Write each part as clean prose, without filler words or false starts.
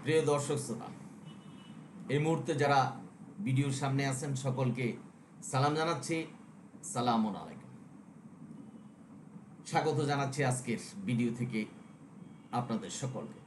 প্রিয় দর্শক শ্রোতা, এই মুহূর্তে যারা ভিডিওর সামনে আছেন সকলকে সালাম জানাচ্ছি। সালামুন আলাইকুম। স্বাগত জানাচ্ছি আজকের ভিডিও থেকে আপনাদের সকলকে।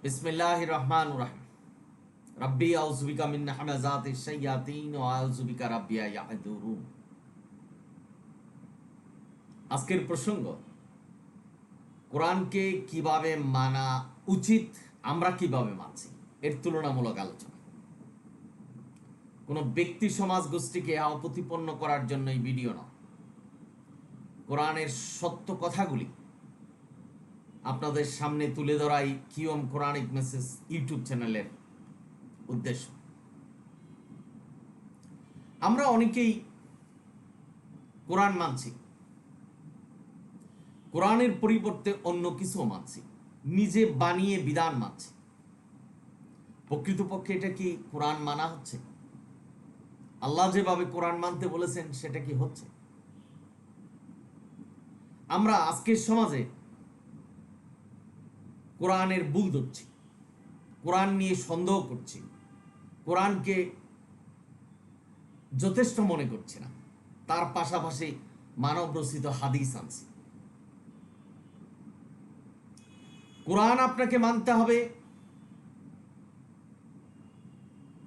বিসমিল্লাহির রহমানির রহিম। রাব্বি আউযু বিকা মিন হামাযাতিশ শায়াতিন ওয়া আউযু বিকা রাব্বি ইয়াহদুরুন। আজকের প্রসঙ্গ, কোরআনকে কিভাবে মানা উচিত, আমরা কিভাবে মানছি, এর তুলনামূলক আলোচনা। কোনো ব্যক্তি সমাজ গোষ্ঠীকে প্রতিপন্ন করার জন্য এই ভিডিও নয়, কোরআনের সত্য কথাগুলি আপনাদের সামনে তুলে ধরাই কিওম কোরআনিক মেসেজ ইউটিউব চ্যানেলের উদ্দেশ্য। আমরা অনেকেই কোরআন মানছি, কোরআনের পরিবর্তে অন্য কিছু মানছি, নিজে বানিয়ে বিধান মানছি। প্রকৃতপক্ষে এটা কি কোরআন মানা হচ্ছে? আল্লাহ যেভাবে কোরআন মানতে বলেছেন সেটা কি হচ্ছে? আমরা আজকের সমাজে কোরআনের ভুল ধরছি, কোরআন নিয়ে সন্দেহ করছি, কোরআনকে যথেষ্ট মনে করছি না, তার পাশাপাশি মানব রচিত হাদিস আনছি। কোরআন আপনাকে মানতে হবে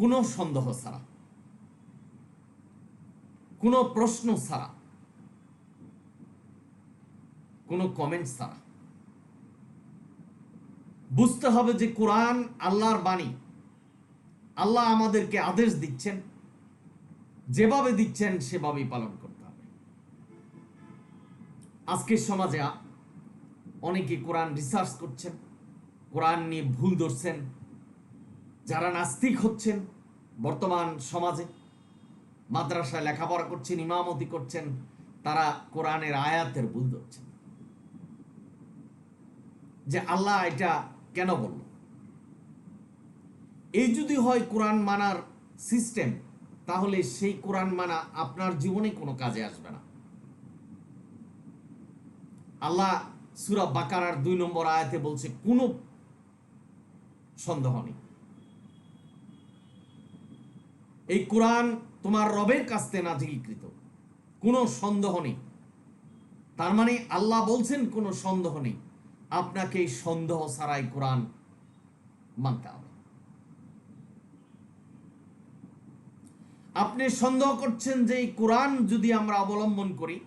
কোনো সন্দেহ ছাড়া, কোনো প্রশ্ন ছাড়া, কোনো কমেন্ট ছাড়া। বুঝতে হবে যে কোরআন আল্লাহর বাণী। আল্লাহ আমাদেরকে আদেশ দিচ্ছেন, যেভাবে দিচ্ছেন সেভাবেই পালন করতে হবে। আজকের সমাজে অনেকে কোরআন রিসার্চ করছেন, কোরআন নিয়ে ভুল ধরছেন। যারা নাস্তিক হচ্ছেন বর্তমান সমাজে, মাদ্রাসায় লেখাপড়া করছেন, ইমামতি করছেন, তারা কোরআনের আয়াতের ভুল ধরছেন যে আল্লাহ এটা কেন বলল। এই যদি হয় কোরআন মানার সিস্টেম, তাহলে সেই কোরআন মানা আপনার জীবনে কোনো কাজে আসবে না। আল্লাহ সূরা বাকারার 2 নম্বর আয়াতে বলছে কোনো সন্দেহ নেই, এই কোরআন তোমার রবের কাছ থেকে নাজিলকৃত, কোনো সন্দেহ নেই। তার মানে আল্লাহ বলছেন কোনো সন্দেহ নেই, আপনাকে এই সন্দেহ ছাড়াই কোরআন মানতে হবে। আপনি সন্দেহ করছেন যে এই কোরআন যদি আমরা অবলম্বন করি,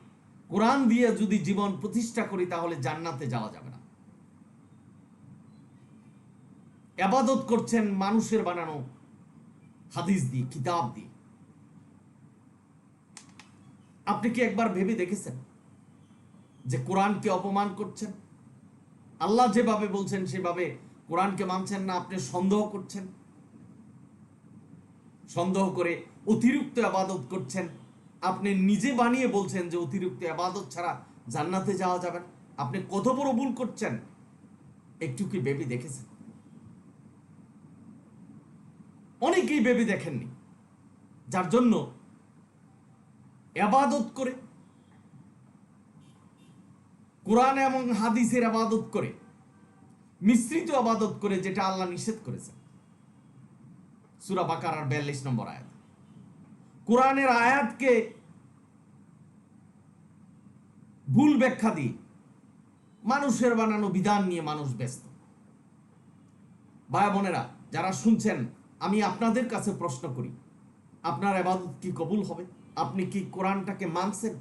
কোরআন দিয়ে যদি জীবন প্রতিষ্ঠা করি, তাহলে জান্নাতে যাওয়া যাবে না। ইবাদত করছেন মানুষের বানানো হাদিস দিয়ে, কিতাব দিয়ে। আপনি কি একবার ভেবে দেখেছেন যে কোরআনকে অপমান করছেন? আল্লাহ যেভাবে বলছেন সেভাবে কোরআনকে মানছেন না, আপনি সন্দেহ করছেন, সন্দেহ করে অতিরিক্ত ইবাদত করছেন। আপনি নিজে বানিয়ে বলছেন যে অতিরিক্ত ইবাদত ছাড়া জান্নাতে যাওয়া যাবে না। আপনি কত বড় ভুল করছেন, একটু কি ভেবে দেখেছেন? অনেকেই ভেবে দেখেননি, যার জন্য ইবাদত করে, কোরআন এবং হাদিসের ইবাদত করে, মিশ্রিত ইবাদত করে, যেটা আল্লাহ নিষেধ করেছেন। সূরা বাকারার 42 নম্বর আয়াত। কোরআনের আয়াতকে ভুল ব্যাখ্যা দিয়ে মানুষের বানানো বিধান নিয়ে মানুষ ব্যস্ত। ভাই বোনেরা যারা শুনছেন, আমি আপনাদের কাছে প্রশ্ন করি, আপনার ইবাদত কি কবুল হবে? আপনি কি কোরআনটাকে মানছেন,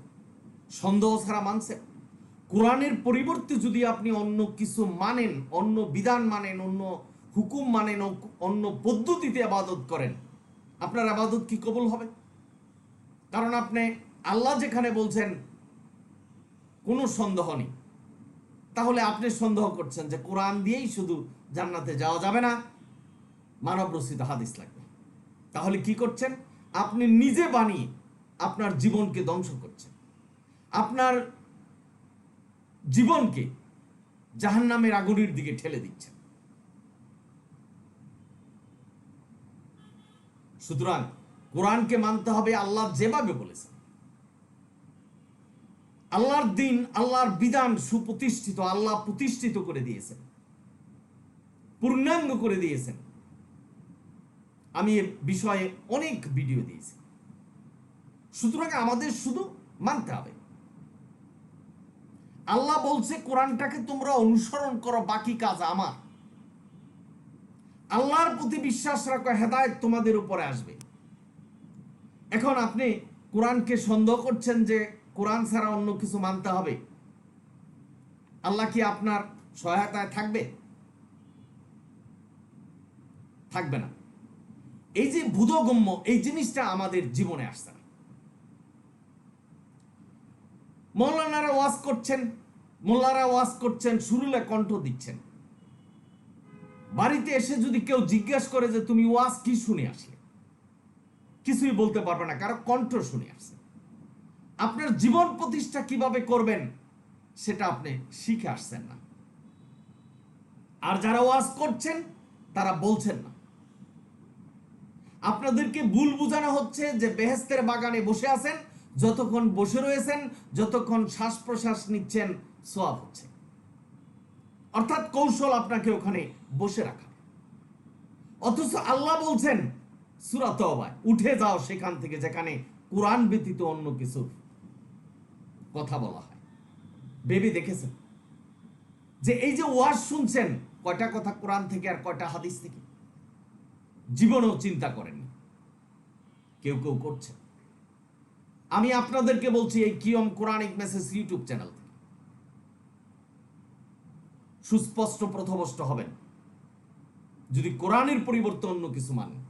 সন্দেহ ছাড়া মানছেন? কোরআনের পরিবর্তে যদি আপনি অন্য কিছু মানেন, অন্য বিধান মানেন, অন্য হুকুম মানেন, অন্য পদ্ধতিতে ইবাদত করেন, আপনার ইবাদত কি কবুল হবে? কারণ আপনি আল্লাহ যেখানে বলছেন কোনো সন্দেহ নেই, তাহলে আপনি সন্দেহ করছেন যে কোরআন দিয়েই শুধু জান্নাতে যাওয়া যাবে না, মানব রচিত হাদিস লাগবে। তাহলে কি করছেন? আপনি নিজে বানিয়ে আপনার জীবনকে ধ্বংস করছেন, আপনার জীবনকে জাহান্নামের আগুনের দিকে ঠেলে দিচ্ছেন। সুতরাং কোরআনকে মানতে হবে আল্লাহ যেভাবে বলেছেন। আল্লাহর দিন, আল্লাহর বিধান সুপ্রতিষ্ঠিত, আল্লাহ প্রতিষ্ঠিত করে দিয়েছেন। পূর্ণাঙ্গ করে দিয়েছেন। আমি এ বিষয়ে অনেক ভিডিও দিয়েছি। সুতরাং আমাদের শুধু মানতে হবে। আল্লাহ বলছে কোরআনটাকে তোমরা অনুসরণ করো, বাকি কাজ আমার। আল্লাহর প্রতি বিশ্বাস রাখো, হেদায়েত তোমাদের উপরে আসবে। এখন আপনি কোরআনকে সন্দেহ করছেন যে কোরআন ছাড়া অন্য কিছু মানতে হবে, আল্লাহ কি আপনার সহায়তায় থাকবে? থাকবে না। এই যে বোধগম্য, এই জিনিসটা আমাদের জীবনে আসছে না। মৌলানারা ওয়াজ করছেন, মোল্লারা ওয়াজ করছেন, সুরুলে কণ্ঠ দিচ্ছেন। বাড়িতে এসে যদি কেউ জিজ্ঞাসা করে যে তুমি ওয়াজ কি শুনে আসলে, কিছুই বলতে পারবে না, কারণ কণ্ঠ শুনে আসছে। আপনার জীবন প্রতিষ্ঠা কিভাবে করবেন সেটা আপনি শিখে আসছেন না। আর যারা ওয়াজ করছেন তারা বলছেন না। আপনাদেরকে ভুল বোঝানো হচ্ছে যে বেহেশতের বাগানে বসে আছেন, যতক্ষণ বসে রয়েছেন, যতক্ষণ শ্বাস প্রশ্বাস নিচ্ছেন, সওয়াব হচ্ছে। অর্থাৎ কৌশল আপনাকে ওখানে বসে রাখা। অথচ আল্লাহ বলছেন সূরা তাওবায়, উঠে যাও সেখান থেকে যেখানে কোরআন ব্যতীত অন্য কিছু কথা বলা হয়। ভেবে দেখেছেন যে এই যে ওয়াজ শুনছেন, কয়টা কথা কোরআন থেকে আর কয়টা হাদিস থেকে? জীবনেও চিন্তা করেননি। কেউ কেউ করছে। আমি আপনাদেরকে বলছি, এই কিয়ম কোরআনিক মেসেজ ইউটিউব চ্যানেল থেকে সুস্পষ্ট পথভ্রষ্ট হবেন যদি কোরআনের পরিবর্তে অন্য কিছু মানেন।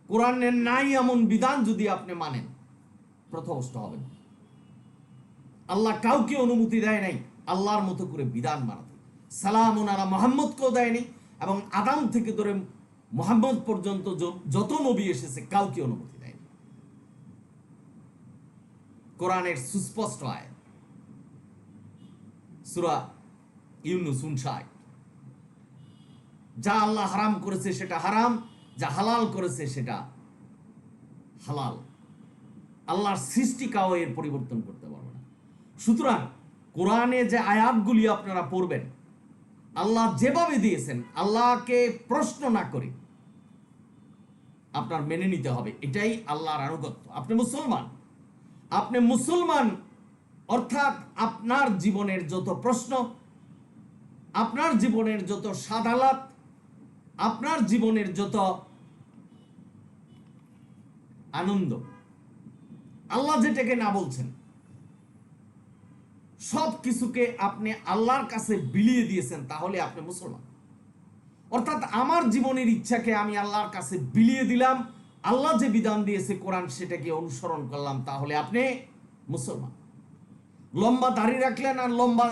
কোরআনের নাই এমন বিধান যদি আপনি মানেন, পথভ্রষ্ট হবেন। আল্লাহ কাউকে অনুমতি দেয় নাই আল্লাহর মতো করে বিধান মানাতে। সালামুন আলা মুহাম্মদকেও দেয়নি, এবং আদম থেকে ধরে মুহাম্মদ পর্যন্ত যত নবী এসেছে কাউকে অনুমতি দেয়নি। কোরআনের সুস্পষ্ট আয়াত, সূরা ইউনূস 59। যা আল্লাহ হারাম করেছে সেটা হারাম, যা হালাল করেছে সেটা হালাল। আল্লাহর সৃষ্টি কাউ এর পরিবর্তন করতে পারবে না। সুতরাং কোরআনে যে আয়াতগুলি আপনারা পড়বেন, আল্লাহ যেভাবে দিয়েছেন, আল্লাহকে প্রশ্ন না করে আপনার মেনে নিতে হবে। এটাই আল্লাহর আনুগত্য। আপনি মুসলমান, আপনি মুসলমান, অর্থাৎ আপনার জীবনের যত প্রশ্ন, আপনার জীবনের যত সাদালাত, আপনার জীবনের যত আনন্দ, আল্লাহ যেটাকে না বলছেন, সব কিছুকে আপনি আল্লাহর কাছে বিলিয়ে দিয়েছেন, তাহলে আপনি মুসলমান। অর্থাৎ আমার জীবনের ইচ্ছাকে আমি আল্লাহর কাছে বিলিয়ে দিলাম, আল্লাহ যে বিধান দিয়েছে কোরআন সেটাকে অনুসরণ করলাম, তাহলে আপনি মুসলমান। লম্বা দাড়ি রাখলেন আর লম্বা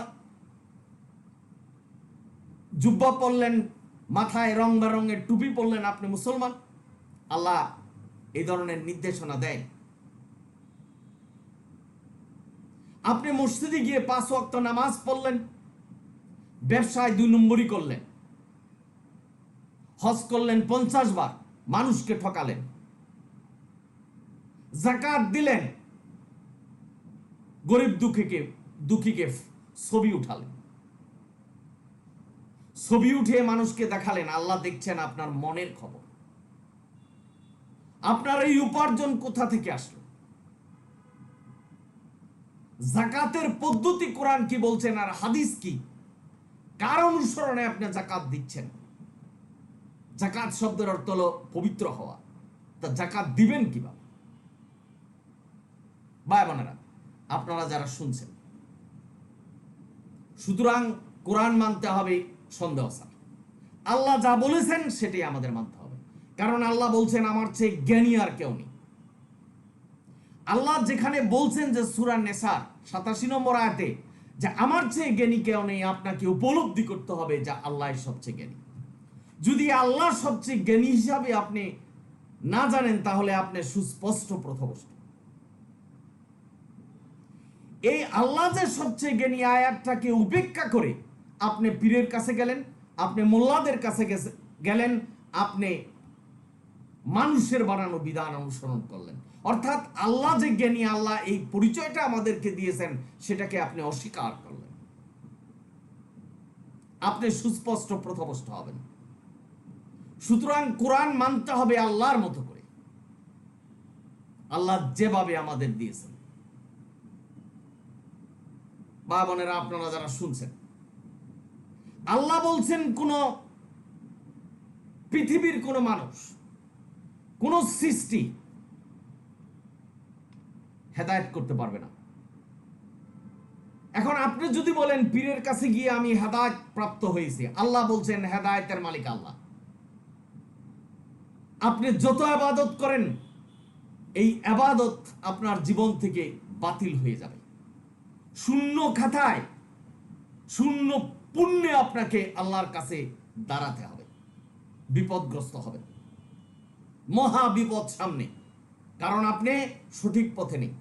জুব্বা পরলেন, মাথায় রং বেরঙের টুপি পরলেন, আপনি মুসলমান? আল্লাহ এই ধরনের নির্দেশনা দেয়। আপনি মসজিদে গিয়ে 5 ওয়াক্ত নামাজ পড়লেন, ব্যবসায় 2 নম্বরই করলেন, হজ করলেন 50 বার, মানুষকে ঠকালেন, যাকাত দিলেন, গরিব দুঃখীকে ছবি উঠালেন, ছবি উঠে মানুষকে দেখালেন। আল্লাহ দেখছেন আপনার মনের খবর। আপনার এই উপার্জন কোথা থেকে আসলো? যাকাতের পদ্ধতি কোরআন কি বলছেন আর হাদিস কি? কার অনুসরণে আপনি যাকাত দিচ্ছেন? যাকাত শব্দের অর্থ হলো পবিত্র হওয়া। তা যাকাত দিবেন কিভাবে? ভাই বোনেরা, আপনারা যারা শুনছেন, সুতরাং কোরআন মানতে হবে সন্দেহ ছাড়া। আল্লাহ যা বলেছেন সেটাই আমাদের মানতে হবে, কারণ আল্লাহ বলছেন আমার চেয়ে জ্ঞানী আর কেউ নেই। আল্লাহ যেখানে বলছেন যে সূরা নেসার 87 নম্বর আয়াতে যে আমার চেয়ে জ্ঞানী কেউ নেই, আপনাকে উপলব্ধি করতে হবে যে আল্লাহ সবচেয়ে জ্ঞানী। যদি আল্লাহ সবচেয়ে জ্ঞানী হিসাবে আপনি না জানেন, তাহলে আপনি সুস্পষ্ট পথভ্রষ্ট। এই আল্লাহ যে সবচেয়ে জ্ঞানী আয়াতটাকে উপেক্ষা করে আপনি পীরের কাছে গেলেন, আপনি মোল্লাদের কাছে গেলেন, আপনি মানুষের বানানো বিধান অনুসরণ করলেন। অর্থাৎ আল্লাহ যে জ্ঞানী, আল্লাহ এই পরিচয়টা আমাদেরকে দিয়েছেন, সেটাকে আপনি অস্বীকার করলেন। আপনি সুস্পষ্ট পথভ্রষ্ট হবেন। সুতরাং কোরআন মানতে হবে আল্লাহর মতো করে, আল্লাহ যেভাবে আমাদের দিয়েছেন। বা বোনেরা, আপনারা যারা শুনছেন, আল্লাহ বলছেন কোন পৃথিবীর কোন মানুষ, কোন সৃষ্টি হেদায়েত করতে পারবে না। এখন আপনি যদি বলেন পীরের কাছে গিয়ে আমি হেদায়েত প্রাপ্ত হয়েছি, আল্লাহ বলছেন হেদায়েতের মালিক আল্লাহ। আপনি যত ইবাদত করেন, এই ইবাদত আপনার জীবন থেকে বাতিল হয়ে যাবে। শূন্য খাতায়, শূন্য পুণ্যে আপনাকে আল্লাহর কাছে দাঁড়াতে হবে, বিপদগ্রস্ত হবে, মহা বিপদ সামনে। কারণ আপনি সঠিক পথে নেই।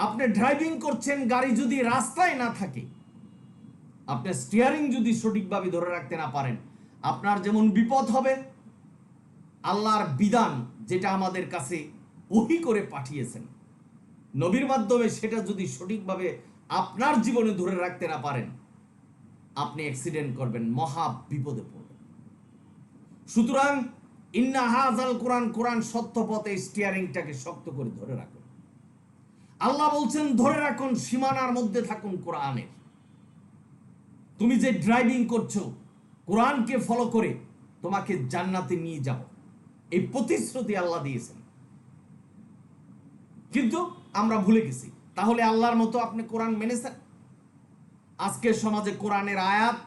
আপনি ড্রাইভিং করছেন, গাড়ি যদি রাস্তায় না থাকে, আপনি স্টিয়ারিং যদি সঠিকভাবে ধরে রাখতে না পারেন, আপনার যেমন বিপদ হবে, আল্লাহর বিধান যেটা আমাদের কাছে ওহী করে পাঠিয়েছেন নবীর মাধ্যমে, সেটা যদি সঠিকভাবে আপনার জীবনে ধরে রাখতে না পারেন, আপনি অ্যাক্সিডেন্ট করবেন, মহা বিপদে পড়বেন। সুতরাং ইন্না হাযাল কোরআন, কোরআন সত্য পথে, স্টিয়ারিংটাকে শক্ত করে ধরে রাখুন। আল্লাহ বলছেন ধরে রাখুন, সীমানার মধ্যে থাকুন কোরআনের। তুমি যে ড্রাইভিং করছো, কোরআনকে ফলো করে তোমাকে জান্নাতে নিয়ে যাব, এই প্রতিশ্রুতি আল্লাহ দিয়েছেন। কিন্তু আমরা ভুলে গেছি। তাহলে আল্লাহর মতো আপনি কোরআন মেনেছেন? আজকের সমাজে কোরআনের আয়াত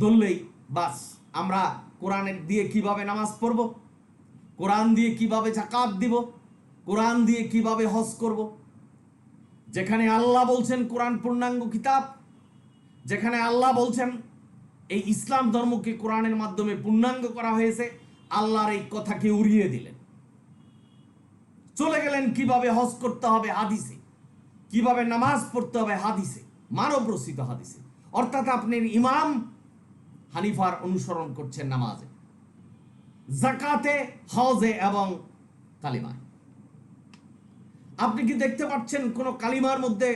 ধরলেই বাস, আমরা কোরআনের দিয়ে কিভাবে নামাজ পড়ব, কোরআন দিয়ে কিভাবে যাকাত দিব, কোরআন দিয়ে কিভাবে হজ করব। যেখানে আল্লাহ বলছেন কোরআন পূর্ণাঙ্গ কিতাব, যেখানে আল্লাহ বলছেন এই ইসলাম ধর্মকে কোরআনের মাধ্যমে পূর্ণাঙ্গ করা হয়েছে, আল্লাহর এই কথাকে উড়িয়ে দিলেন। চলে গেলেন কিভাবে হজ করতে হবে হাদিসে, কিভাবে নামাজ পড়তে হবে হাদিসে, মানব রচিত হাদিসে। অর্থাৎ আপনার ইমাম হানিফার অনুসরণ করছেন নামাজে, যাকাতে, হজে এবং কালিমায়। আপনি কি দেখতে পাচ্ছেন কোন কালিমার মধ্যে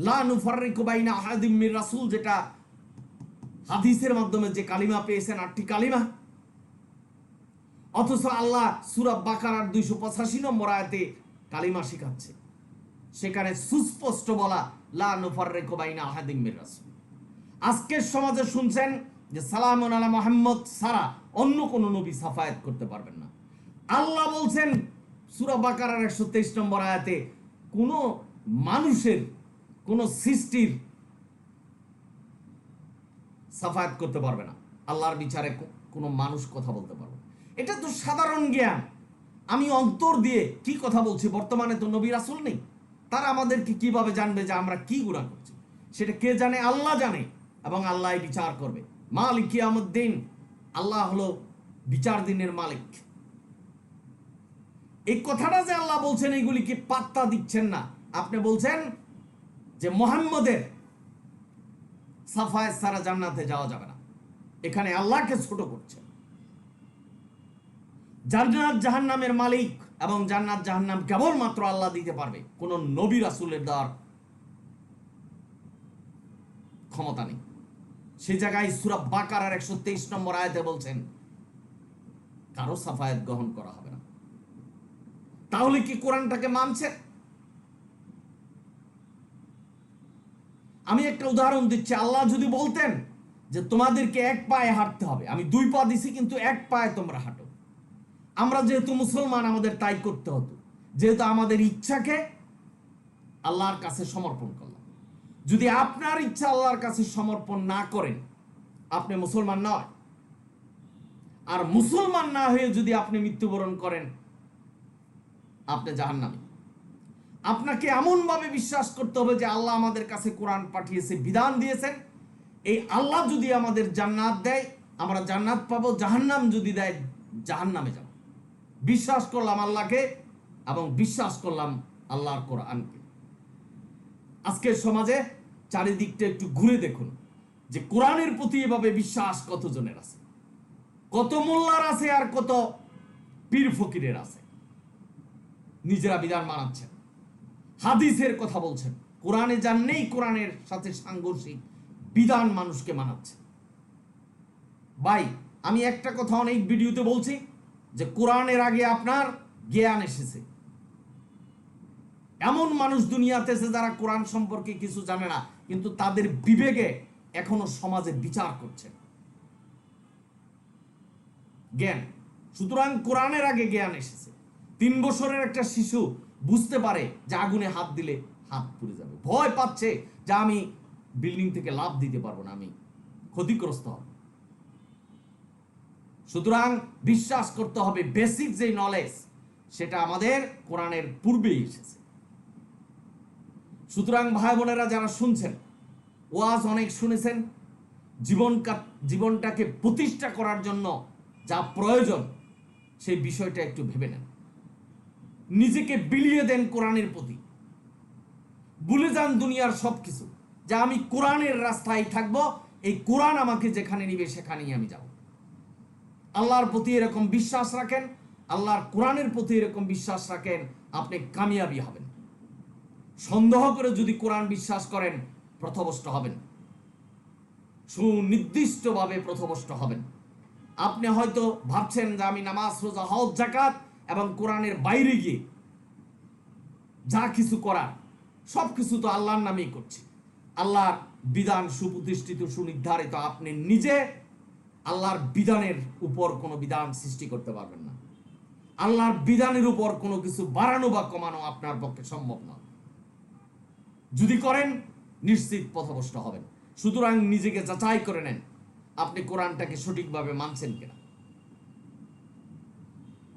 লা নুফাররিকু বাইনা আহাদিম মির রাসূল, যেটা হাদিসের মাধ্যমে যে কালিমা পেয়েছেন 8টি কালিমা, অথচ আল্লাহ সূরা বাকারার 285 নম্বর আয়াতে কালিমা শেখাচ্ছে, সেখানে সুস্পষ্ট বলা লা নুফাররিকু বাইনা আহাদিম মির রাসূল। আজকের সমাজে শুনছেন যে সালামুন আলা মুহাম্মদ ছাড়া অন্য কোন নবী সাফায়াত করতে পারবেন না। আল্লাহ বলছেন সূরা বাকারার 123 নম্বর আয়াতে কোন মানুষের, কোন সৃষ্টির সাফায়াত করতে পারবে না, আল্লাহর বিচারে কোন মানুষ কথা বলতে পারবে। এটা তো সাধারণ জ্ঞান। আমি অন্তর দিয়ে কি কথা বলছি, বর্তমানে তো নবী রাসূল নেই, তারা আমাদেরকে কিভাবে জানবে যে আমরা কি গুনাহ করছি? সেটা কে জানে? আল্লাহ জানে, এবং আল্লাহ বিচার করবে। মালিক কিয়ামুদ্দিন, আল্লাহ হলো বিচার দিনের মালিক। এই কথাটা যে আল্লাহ বলছেন, এইগুলিকে পাত্তা দিচ্ছেন না। আপনি বলছেন যে মুহাম্মদের সাফায়াত ছাড়া জান্নাতে যাওয়া যাবে না, এখানে আল্লাহকে ছোট করছেন। জান্নাত জাহান্নামের মালিক এবং জান্নাত জাহান্নাম কেবলমাত্র আল্লাহ দিতে পারবে, কোন নবী রাসূলের দেওয়ার ক্ষমতা নেই। সেই জায়গায় সূরা বাকারার 123 নম্বর আয়াতে বলছেন কারো সাফায়াত গ্রহণ করা হবে না। তাহলে কি কোরআনটাকে মানছে? আমি একটা উদাহরণ দিচ্ছি। আল্লাহ যদি বলতেন যে তোমাদেরকে এক পায়ে হাঁটতে হবে, আমি 2 পা দিছি কিন্তু এক পায়ে তোমরা হাঁটো, আমরা যেহেতু মুসলমান আমাদের তাই করতে হতো, যেহেতু আমাদের ইচ্ছাকে আল্লাহর কাছে সমর্পণ করলাম। যদি আপনার ইচ্ছা আল্লাহর কাছে সমর্পণ না করেন, আপনি মুসলমান নয়। আর মুসলমান না হয়ে যদি আপনি মৃত্যুবরণ করেন, আপনি জাহান্নামী। আপনাকে এমন ভাবে বিশ্বাস করতে হবে যে আল্লাহ আমাদের কাছে কোরআন পাঠিয়েছে, বিধান দিয়েছেন, এই আল্লাহ যদি আমাদের জান্নাত দেয় আমরা জান্নাত পাবো, জাহান্নাম যদি দেয় জাহান্নামে যাব। বিশ্বাস করলাম আল্লাহকে এবং বিশ্বাস করলাম আল্লাহর কোরআনকে। আজকের সমাজে চারিদিকটা একটু ঘুরে দেখুন যে কোরআনের প্রতি এভাবে বিশ্বাস কতজনের আছে, কত মোল্লার আছে আর কত পীর ফকিরের আছে। নিজেরা বিধান মানাচ্ছেন, হাদিসের কথা বলছেন, কোরআনে যান নেই, কোরআনের সাথে সাংঘর্ষিক বিধান মানুষকে মানাচ্ছে। ভাই, আমি একটা কথা অনেক ভিডিওতে বলছি যে কোরআনের আগে আপনার জ্ঞান এসেছে। এমন মানুষ দুনিয়াতে আছে যারা কোরআন সম্পর্কে কিছু জানে না, কিন্তু তাদের বিবেকে এখনো সমাজে বিচার করছে জ্ঞান। সুতরাং কোরআনের আগে জ্ঞান এসেছে। 3 বছরের একটা শিশু বুঝতে পারে যে আগুনে হাত দিলে হাত পুড়ে যাবে, ভয় পাচ্ছে যে আমি বিল্ডিং থেকে লাফ দিতে পারবো না, আমি ক্ষতিগ্রস্ত হব। সুতরাং বিশ্বাস করতে হবে বেসিক যে নলেজ সেটা আমাদের কোরআনের পূর্বেই এসেছে। সুতরাং ভাই বোনেরা যারা শুনছেন, ওয়াজ অনেক শুনেছেন, জীবনটাকে প্রতিষ্ঠা করার জন্য যা প্রয়োজন সেই বিষয়টা একটু ভেবে নেন। নিজেকে বিলিয়ে দেন কোরআনের প্রতি, ভুলে যান দুনিয়ার সবকিছু, যে আমি কোরআনের রাস্তায় থাকবো, এই কোরআন আমাকে যেখানে নিবে সেখানেই আমি যাব। আল্লাহর প্রতি এরকম বিশ্বাস রাখেন, আল্লাহর কোরআনের প্রতি এরকম বিশ্বাস রাখেন, আপনি কামিয়াবি হবেন। সন্দেহ করে যদি কোরআন বিশ্বাস করেন, পথভ্রষ্ট হবেন, সুনির্দিষ্টভাবে পথভ্রষ্ট হবেন। আপনি হয়তো ভাবছেন যে আমি নামাজ, রোজা, হজ, যাকাত এবং কোরআনের বাইরে গিয়ে যা কিছু করার সবকিছু তো আল্লাহর নামেই করছি। আল্লাহর বিধান সুপ্রতিষ্ঠিত, সুনির্ধারিত। আপনি নিজে আল্লাহর বিধানের উপর কোনো বিধান সৃষ্টি করতে পারবেন না। আল্লাহর বিধানের উপর কোনো কিছু বাড়ানো বা কমানো আপনার পক্ষে সম্ভব না। যদি করেন, নিশ্চিত পথভ্রষ্ট হবেন। সুতরাং নিজেকে যাচাই করে নেন, আপনি কোরআনটাকে সঠিকভাবে মানছেন কিনা।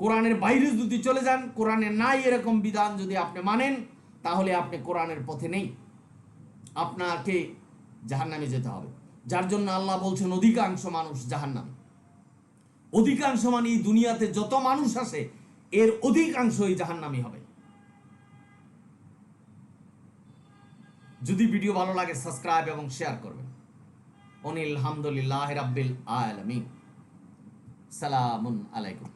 কোরআনের বাইরে যদি চলে যান, কোরআনে নাই এরকম বিধান যদি আপনি মানেন, তাহলে আপনি কোরআনের পথে নেই, আপনাকে জাহান্নামে যেতে হবে। যার জন্য আল্লাহ বলছেন অধিকাংশ মানুষ জাহান্নামে। অধিকাংশ মানে এই দুনিয়াতে যত মানুষ আছে এর অধিকাংশই জাহান্নামী হবে। যদি ভিডিও ভালো লাগে সাবস্ক্রাইব এবং শেয়ার করবেন। অনিল হামদুলিল্লাহ রাব্বিল আলামিন। সালামুন আলাইকুম।